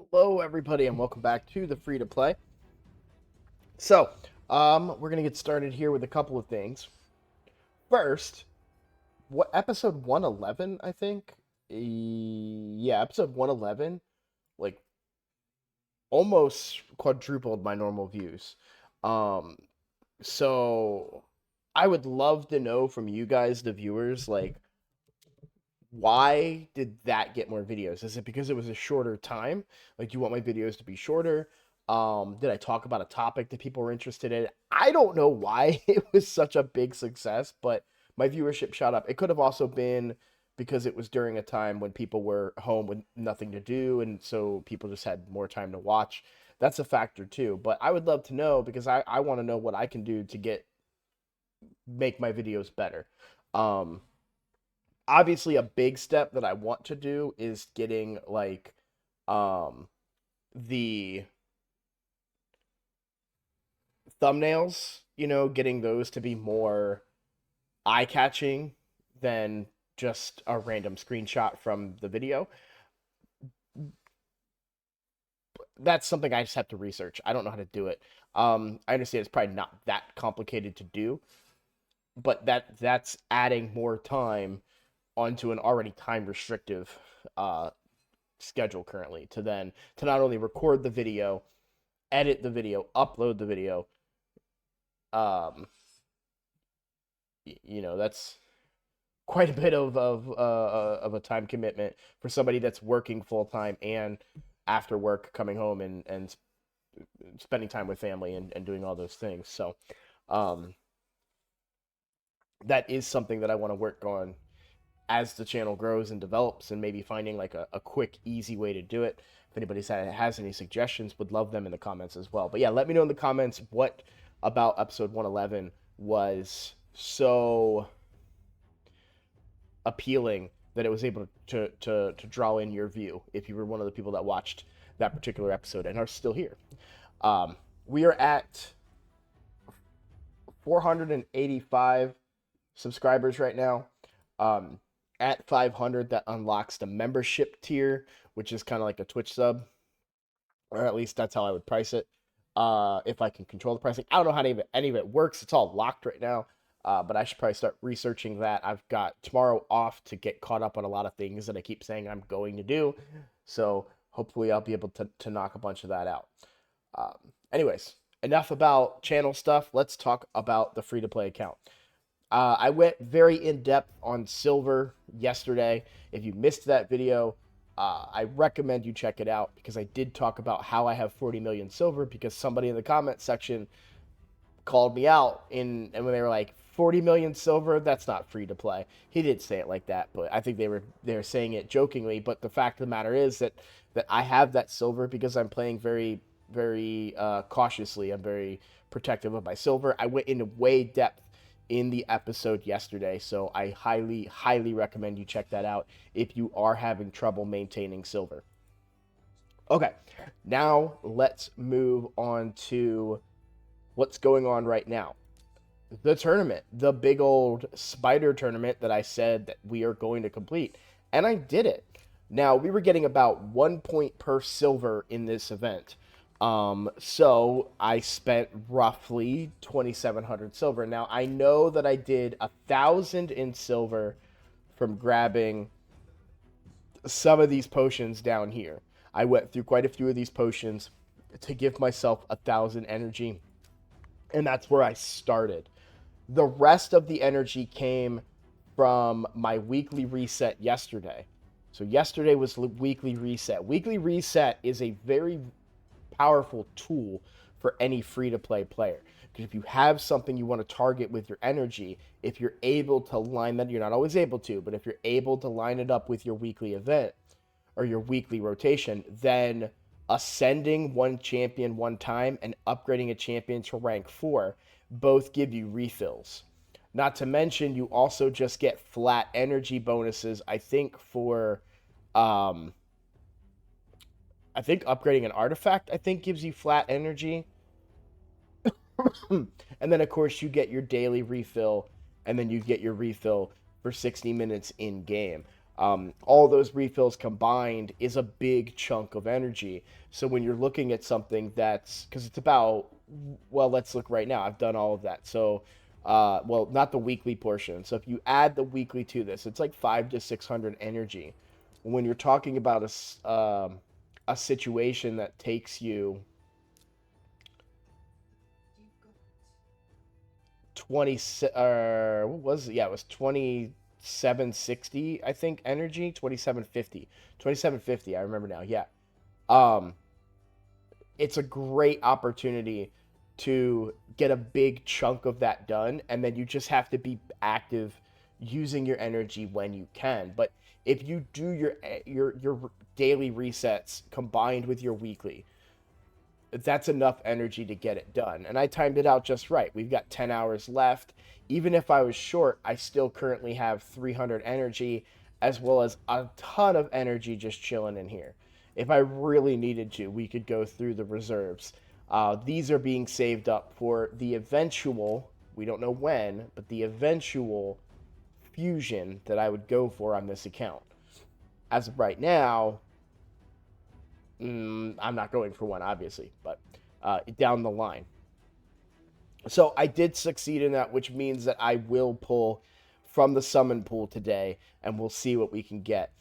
Hello, everybody, and welcome back to the Free to Play. So, we're gonna get started here with a couple of things. First, what episode 111? I think. Yeah, episode 111, like almost quadrupled my normal views. Um, so I would love to know from you guys, the viewers, like why did that get more videos? Is it because it was a shorter time? Like, do you want my videos to be shorter? Did I talk about a topic that people were interested in? I don't know why it was such a big success, but my viewership shot up. It could have also been because it was during a time when people were home with nothing to do, and so people just had more time to watch. That's a factor too. But I would love to know because I want to know what I can do to make my videos better. Um, Obviously a big step that I want to do is getting like um the thumbnails, getting those to be more eye-catching than just a random screenshot from the video. That's something I just have to research. I don't know how to do it. I understand it's probably not that complicated to do, but that's adding more time onto an already time restrictive schedule currently to not only record the video, edit the video, upload the video. Um, that's quite a bit of a time commitment for somebody that's working full time and after work coming home and spending time with family and doing all those things. So, um, that is something that I want to work on as the channel grows and develops, and maybe finding like a quick, easy way to do it. If anybody has any suggestions, would love them in the comments as well. But yeah, let me know in the comments what about episode 111 was so appealing that it was able to draw in your view if you were one of the people that watched that particular episode and are still here. We are at 485 subscribers right now. Um, at 500, that unlocks the membership tier, which is kind of like a Twitch sub, or at least that's how I would price it. If I can control the pricing, I don't know how any of it works. It's all locked right now. But I should probably start researching that. I've got tomorrow off to get caught up on a lot of things that I keep saying I'm going to do. So hopefully I'll be able to knock a bunch of that out. Anyways, enough about channel stuff. Let's talk about the free to play account. I went very in depth on silver yesterday. If you missed that video, I recommend you check it out because I did talk about how I have 40 million silver because somebody in the comment section called me out and when they were like 40 million silver, that's not free to play. He did say it like that, but I think they were saying it jokingly. But the fact of the matter is that I have that silver because I'm playing very cautiously. I'm very protective of my silver. I went into way depth in the episode yesterday, so I highly recommend you check that out if you are having trouble maintaining silver. Okay, now let's move on to what's going on right now. The tournament, the big old spider tournament that I said that we are going to complete, and I did it. Now, we were getting about 1 point per silver in this event. So I spent roughly 2,700 silver. Now, I know that I did 1,000 in silver from grabbing some of these potions down here. I went through quite a few of these potions to give myself 1,000 energy, and that's where I started. The rest of the energy came from my weekly reset yesterday. So yesterday was weekly reset. Weekly reset is a very powerful tool for any free to play player. Because if you have something you want to target with your energy, if you're able to line that, you're not always able to, but if you're able to line it up with your weekly event or your weekly rotation, then ascending one champion one time and upgrading a champion to rank 4 both give you refills. Not to mention, you also just get flat energy bonuses. Um, I think upgrading an artifact, I think, gives you flat energy. And then, of course, you get your daily refill, and then you get your refill for 60 minutes in game. All those refills combined is a big chunk of energy. So when you're looking at something that's, because it's about, well, let's look right now. I've done all of that. So, well, not the weekly portion. So if you add the weekly to this, it's like 5 to 600 energy. When you're talking about a situation that takes you 20, what was it? Yeah, it was 2760, I think, energy, 2750. 2750, I remember now. Yeah. Um it's a great opportunity to get a big chunk of that done, and then you just have to be active using your energy when you can. But if you do your daily resets combined with your weekly, that's enough energy to get it done. And I timed it out just right. We've got 10 hours left. Even if I was short, I still currently have 300 energy as well as a ton of energy just chilling in here. If I really needed to, we could go through the reserves. These are being saved up for the eventual, we don't know when, but the eventual fusion that I would go for on this account. As of right now, I'm not going for one, obviously, but down the line. So I did succeed in that, which means that I will pull from the summon pool today, and we'll see what we can get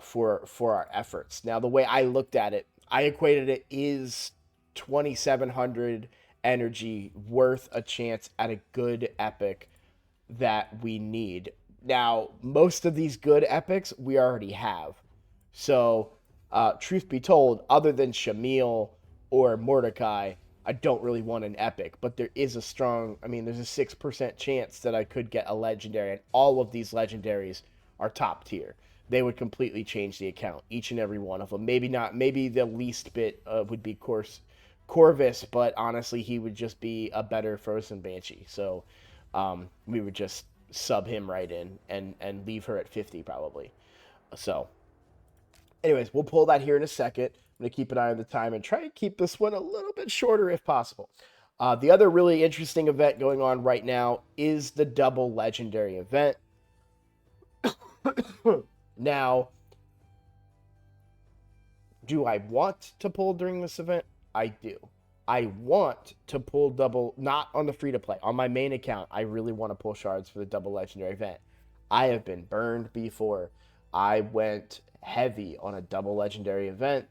for our efforts. Now, the way I looked at it, I equated it is 2,700 energy worth a chance at a good epic that we need. Now, most of these good epics we already have. So, truth be told, other than Shamil or Mordecai, I don't really want an epic, but there is a strong, I mean, there's a 6% chance that I could get a legendary, and all of these legendaries are top tier. They would completely change the account, each and every one of them. Maybe not, maybe the least bit would be Corvus, but honestly, he would just be a better Frozen Banshee. So we would just sub him right in and leave her at 50 probably. So anyways, we'll pull that here in a second. I'm going to keep an eye on the time and try to keep this one a little bit shorter if possible. The other really interesting event going on right now is the double legendary event. Now, do I want to pull during this event? I do. I want to pull double, not on the free to play. On my main account, I really want to pull shards for the double legendary event. I have been burned before. I went heavy on a double legendary event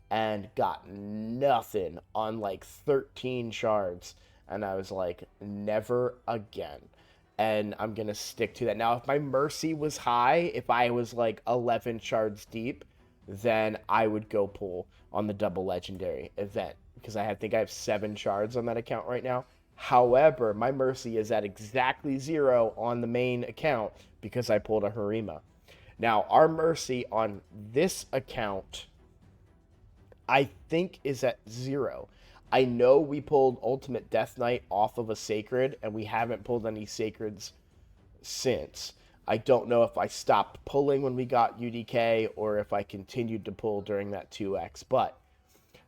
and got nothing on like 13 shards. And I was like, never again. And I'm going to stick to that. Now, if my mercy was high, if I was like 11 shards deep, then I would go pull on the double legendary event because I think I have 7 shards on that account right now. However, my mercy is at exactly 0 on the main account because I pulled a Harima. Now, our mercy on this account, I think, is at 0. I know we pulled Ultimate Death Knight off of a Sacred, and we haven't pulled any Sacreds since. I don't know if I stopped pulling when we got UDK or if I continued to pull during that 2x. But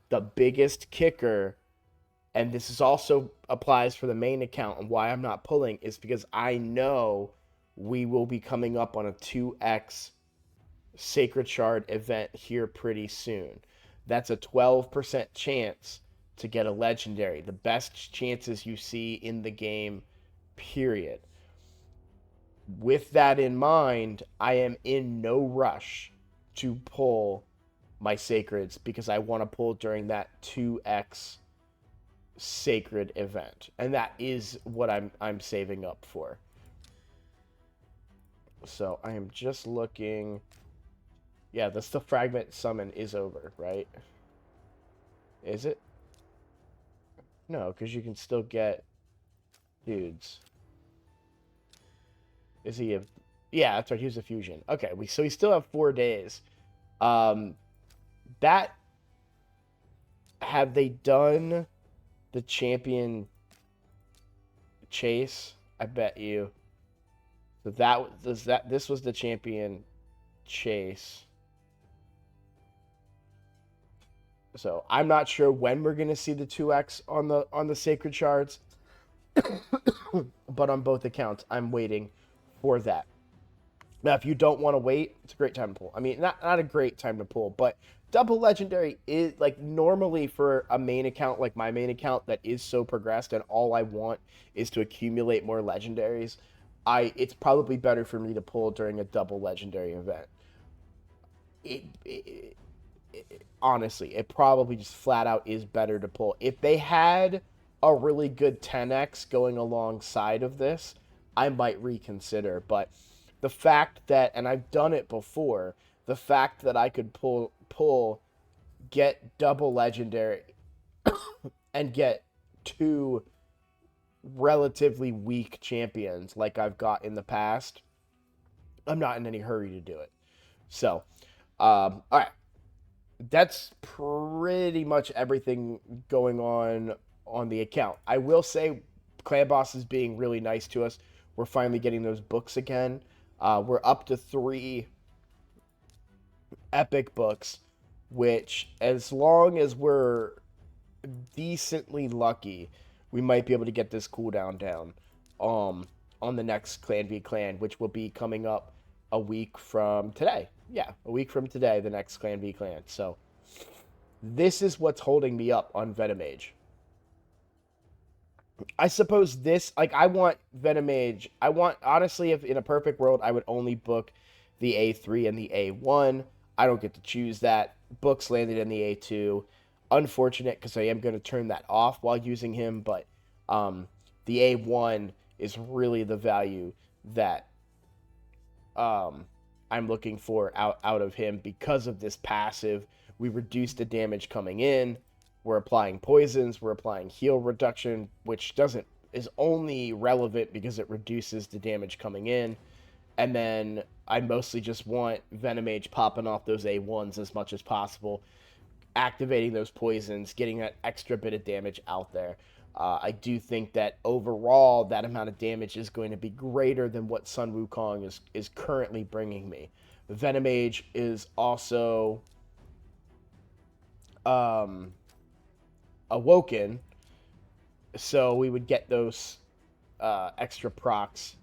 the biggest kicker, and this is also applies for the main account and why I'm not pulling, is because I know we will be coming up on a 2x Sacred Shard event here pretty soon. That's a 12% chance to get a legendary. The best chances you see in the game, period. With that in mind, I am in no rush to pull my Sacreds because I want to pull during that 2x Sacred event. And that is what I'm saving up for. So I am just looking. Yeah, the fragment summon is over, right? Is it? No, because you can still get dudes. Is he a... Yeah, that's right. He was a fusion. Okay, so we still have 4 days. That... Have they done the champion chase? I bet you. So this was the champion chase. So I'm not sure when we're gonna see the 2x on the Sacred Shards, but on both accounts, I'm waiting for that. Now, if you don't want to wait, it's a great time to pull. I mean, not a great time to pull, but double legendary is like normally for a main account like my main account that is so progressed and all I want is to accumulate more legendaries. It's probably better for me to pull during a double legendary event. Honestly, it probably just flat out is better to pull. If they had a really good 10x going alongside of this, I might reconsider. But the fact that, and I've done it before, the fact that I could get double legendary and get two relatively weak champions like I've got in the past, I'm not in any hurry to do it. So, all right, that's pretty much everything going on the account. I will say, Clan Boss is being really nice to us. We're finally getting those books again. We're up to 3 epic books, which, as long as we're decently lucky, we might be able to get this cooldown down. On the next Clan v Clan, which will be coming up a week from today. Yeah, a week from today, the next Clan v Clan. So this is what's holding me up on Venomage. I suppose this, like, I want Venomage. I want, honestly, if in a perfect world, I would only book the A3 and the A1. I don't get to choose that. Books landed in the A2. Unfortunate, because I am going to turn that off while using him, but the A1 is really the value that I'm looking for out of him because of this passive. We reduce the damage coming in. We're applying poisons. We're applying heal reduction, which is only relevant because it reduces the damage coming in. And then I mostly just want Venomage popping off those A1s as much as possible, activating those poisons, getting that extra bit of damage out there. I do think that overall that amount of damage is going to be greater than what Sun Wukong is currently bringing me. Venomage is also awoken, so we would get those extra procs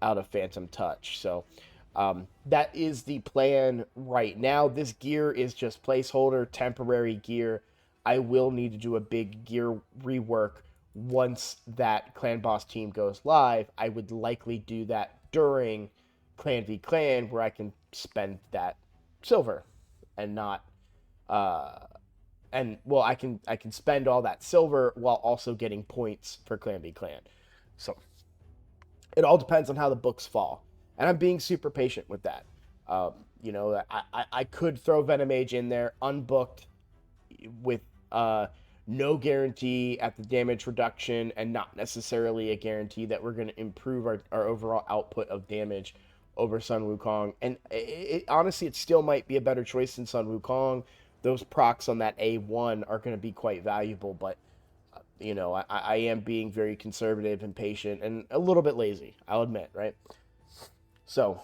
out of Phantom Touch. So that is the plan right now. This gear is just placeholder, temporary gear. I will need to do a big gear rework once that Clan Boss team goes live. I would likely do that during Clan v Clan, where I can spend that silver and not I can spend all that silver while also getting points for Clan v Clan. So it all depends on how the books fall, and I'm being super patient with that. I could throw Venomage in there unbooked with no guarantee at the damage reduction and not necessarily a guarantee that we're going to improve our overall output of damage over Sun Wukong. And honestly, it still might be a better choice than Sun Wukong. Those procs on that A1 are going to be quite valuable, but I am being very conservative and patient and a little bit lazy, I'll admit, right? So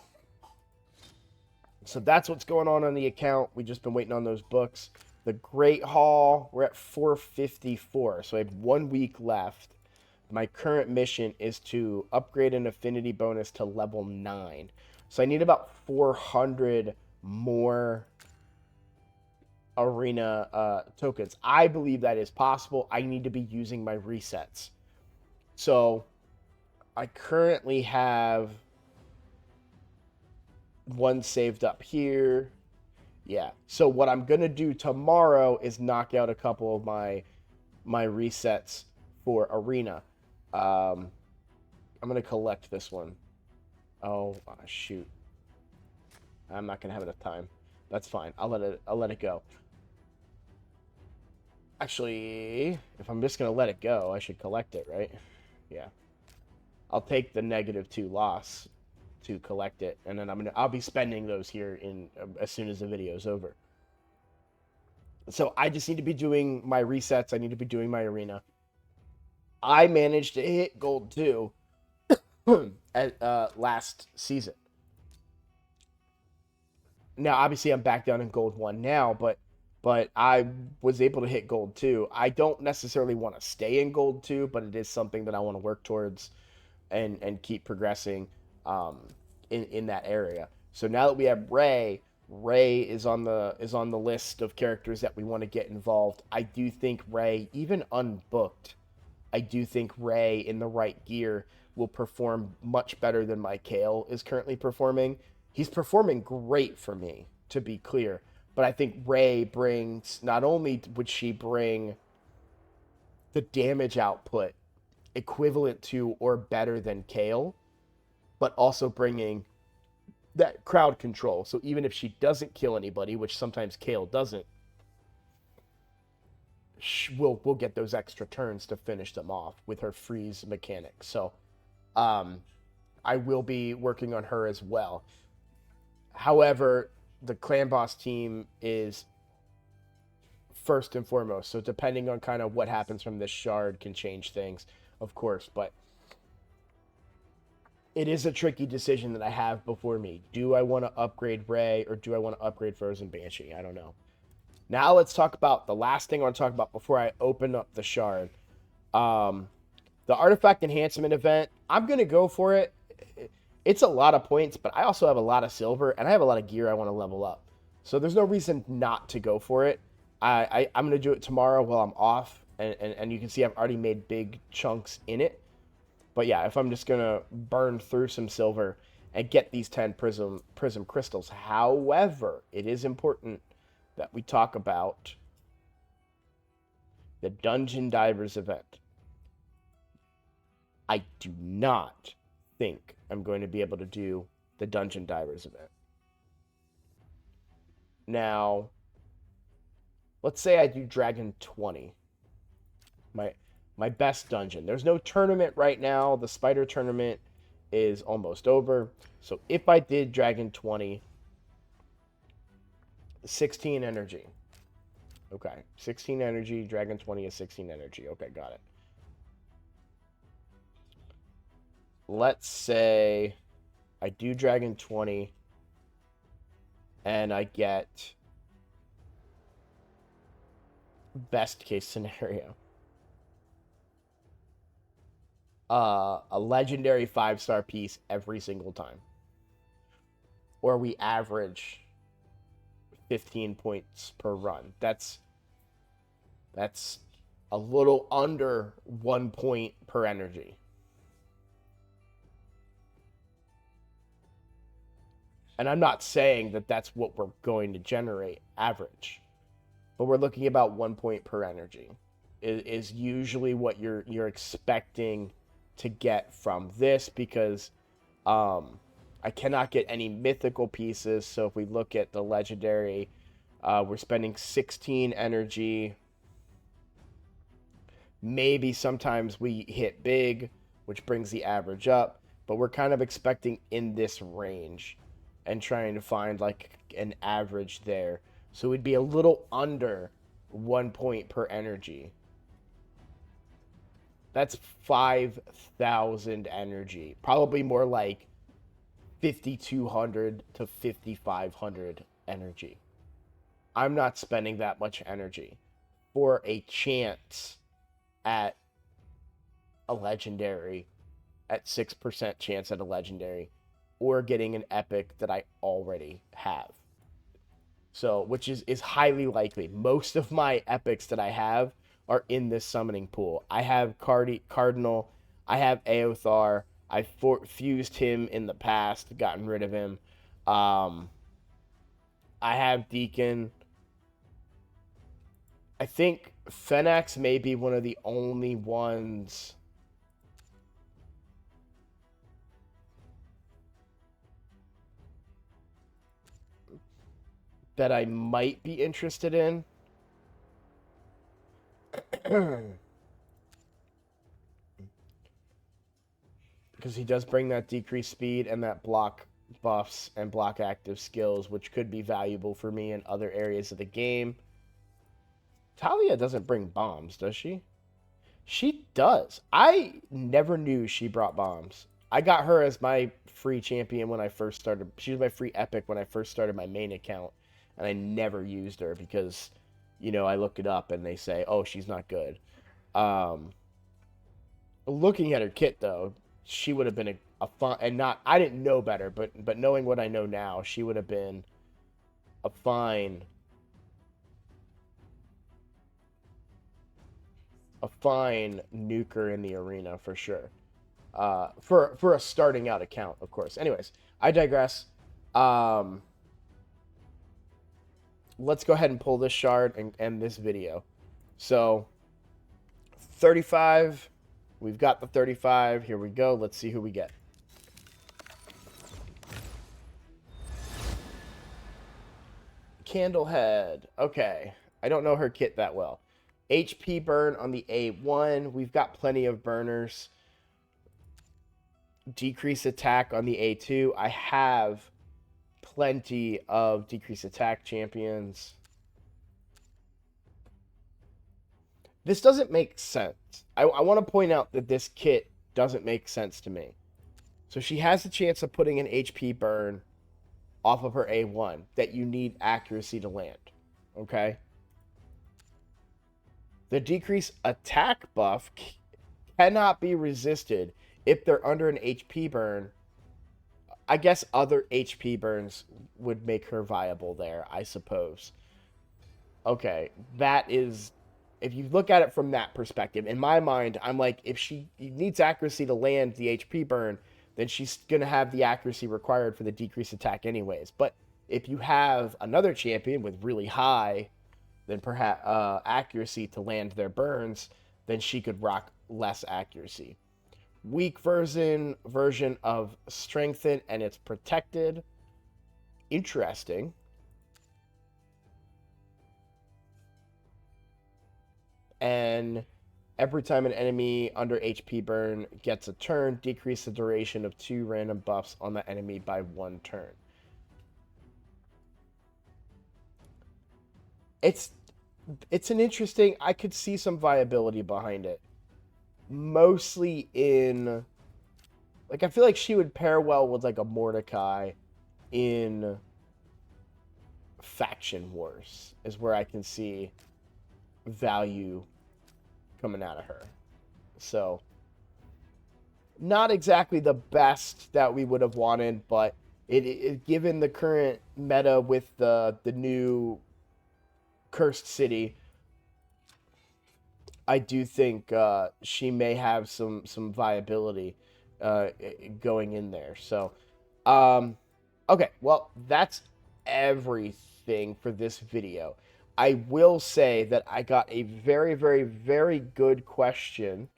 that's what's going on the account. We've just been waiting on those books. The Great Hall, we're at 454, so I have 1 week left. My current mission is to upgrade an affinity bonus to level 9. So I need about 400 more arena tokens. I believe that is possible. I need to be using my resets. So I currently have one saved up here. Yeah. So what I'm going to do tomorrow is knock out a couple of my resets for arena. I'm going to collect this one. Oh, shoot. I'm not going to have enough time. That's fine. I'll let it go. Actually, if I'm just going to let it go, I should collect it, right? Yeah. I'll take the -2 loss to collect it, and then I'll be spending those here in as soon as the video's over. So I just need to be doing my resets. I need to be doing my arena. I managed to hit gold 2 at last season. Now, obviously, I'm back down in gold 1 now, but I was able to hit gold 2. I don't necessarily want to stay in gold 2, but it is something that I want to work towards and keep progressing. in that area. So now that we have Ray, Ray is on the list of characters that we want to get involved. I do think Ray, even unbooked, I do think Ray in the right gear will perform much better than my Kale is currently performing. He's performing great for me, to be clear. But I think Ray brings, not only would she bring the damage output equivalent to or better than Kale, but also bringing that crowd control. So even if she doesn't kill anybody, which sometimes Kale doesn't, we'll get those extra turns to finish them off with her freeze mechanic. So I will be working on her as well. However, the clan boss team is first and foremost. So depending on kind of what happens from this shard can change things, of course. But it is a tricky decision that I have before me. Do I want to upgrade Ray or do I want to upgrade Frozen Banshee? I don't know. Now let's talk about the last thing I want to talk about before I open up the shard. The artifact enhancement event, I'm going to go for it. It's a lot of points, but I also have a lot of silver and I have a lot of gear I want to level up. So there's no reason not to go for it. I'm going to do it tomorrow while I'm off. And you can see I've already made big chunks in it. But yeah, if I'm just going to burn through some silver and get these 10 prism crystals. However, it is important that we talk about the Dungeon Divers event. I do not think I'm going to be able to do the Dungeon Divers event. Now, let's say I do Dragon 20. My best dungeon. There's no tournament right now. The Spider tournament is almost over. So if I did Dragon 20, 16 energy. Okay, 16 energy. Dragon 20 is 16 energy. Okay, got it. Let's say I do Dragon 20 and I get best case scenario. A legendary 5-star piece every single time. Or we average 15 points per run. That's a little under 1 point per energy. And I'm not saying that that's what we're going to generate average, but we're looking about 1 point per energy is usually what you're expecting to get from this, because I cannot get any mythical pieces. So if we look at the legendary, we're spending 16 energy. Maybe sometimes we hit big, which brings the average up, but we're kind of expecting in this range and trying to find like an average there. So we'd be a little under 1 point per energy. That's 5,000 energy. Probably more like 5,200 to 5,500 energy. I'm not spending that much energy for a chance at a legendary, at 6% chance at a legendary, or getting an epic that I already have. So, which is highly likely. Most of my epics that I have are in this summoning pool. I have Cardinal, I have Eothar, I fused him in the past, gotten rid of him. I have Deacon. I think Phoenix may be one of the only ones that I might be interested in. Because he does bring that decreased speed and that block buffs and block active skills, which could be valuable for me in other areas of the game. Talia doesn't bring bombs, does she? She does. I never knew she brought bombs. I got her as my free champion when I first started. She was my free epic when I first started my main account, and I never used her because, you know, I look it up and they say, oh, she's not good. Looking at her kit, though, she would have been a fine, and not, I didn't know better, but knowing what I know now, she would have been a fine nuker in the arena for sure. For a starting out account, of course. Anyways, I digress. Let's go ahead and pull this shard and end this video. So 35, we've got the 35. Here we go. Let's see who we get. Candlehead. Okay. I don't know her kit that well. HP burn on the A1. We've got plenty of burners. Decrease attack on the A2. I have plenty of decrease attack champions. This doesn't make sense. I want to point out that this kit doesn't make sense to me. So she has the chance of putting an HP burn off of her A1 that you need accuracy to land. Okay? The decrease attack buff cannot be resisted if they're under an HP burn. I guess other HP burns would make her viable there, I suppose. Okay, that is, if you look at it from that perspective, in my mind, I'm like, if she needs accuracy to land the HP burn, then she's going to have the accuracy required for the decreased attack anyways. But if you have another champion with really high, then perhaps accuracy to land their burns, then she could rock less accuracy. Weak version of strengthen, and it's protected. Interesting. And every time an enemy under HP burn gets a turn, decrease the duration of 2 random buffs on the enemy by 1 turn. It's an interesting, I could see some viability behind it. Mostly in, like, I feel like she would pair well with like a Mordecai in Faction Wars is where I can see value coming out of her. So not exactly the best that we would have wanted, but it given the current meta with the new Cursed City, I do think she may have some viability going in there. So, okay, well, that's everything for this video. I will say that I got a very, very, very good question.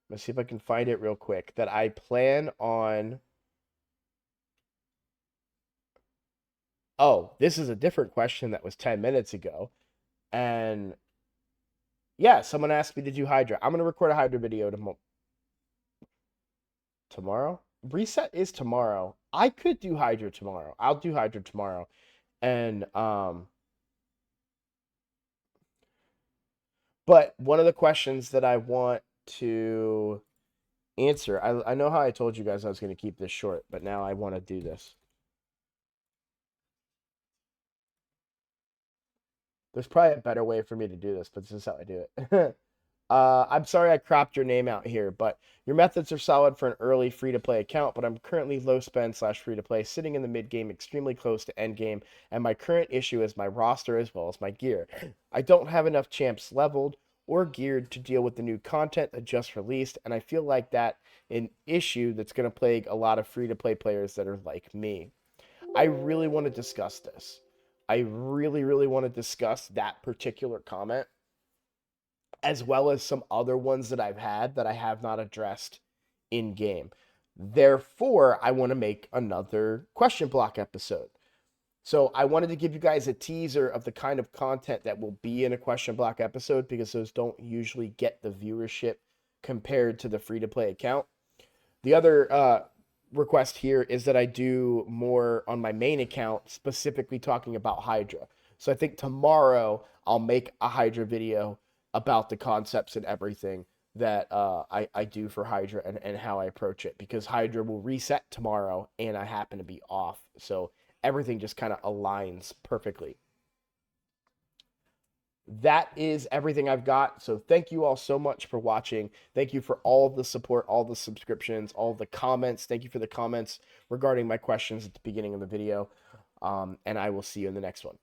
Let's see if I can find it real quick. That I plan on... Oh, this is a different question that was 10 minutes ago. And yeah, someone asked me to do Hydra. I'm going to record a Hydra video tomorrow. Reset is tomorrow. I could do Hydra tomorrow. I'll do Hydra tomorrow. And, but one of the questions that I want to answer, I know how I told you guys I was going to keep this short, but now I want to do this. There's probably a better way for me to do this, but this is how I do it. I'm sorry I cropped your name out here, but your methods are solid for an early free-to-play account, but I'm currently low spend / free-to-play, sitting in the mid-game extremely close to end game, and my current issue is my roster as well as my gear. I don't have enough champs leveled or geared to deal with the new content that just released, and I feel like that's an issue that's going to plague a lot of free-to-play players that are like me. I really want to discuss this. I really, really want to discuss that particular comment, as well as some other ones that I've had that I have not addressed in game. Therefore, I want to make another question block episode. So I wanted to give you guys a teaser of the kind of content that will be in a question block episode, because those don't usually get the viewership compared to the free-to-play account. The other request here is that I do more on my main account, specifically talking about Hydra. So I think tomorrow I'll make a Hydra video about the concepts and everything that I do for Hydra and how I approach it, because Hydra will reset tomorrow and I happen to be off. So everything just kind of aligns perfectly. that is everything I've got. So thank you all so much for watching. Thank you for all the support, all the subscriptions, all the comments. Thank you for the comments regarding my questions at the beginning of the video. And I will see you in the next one.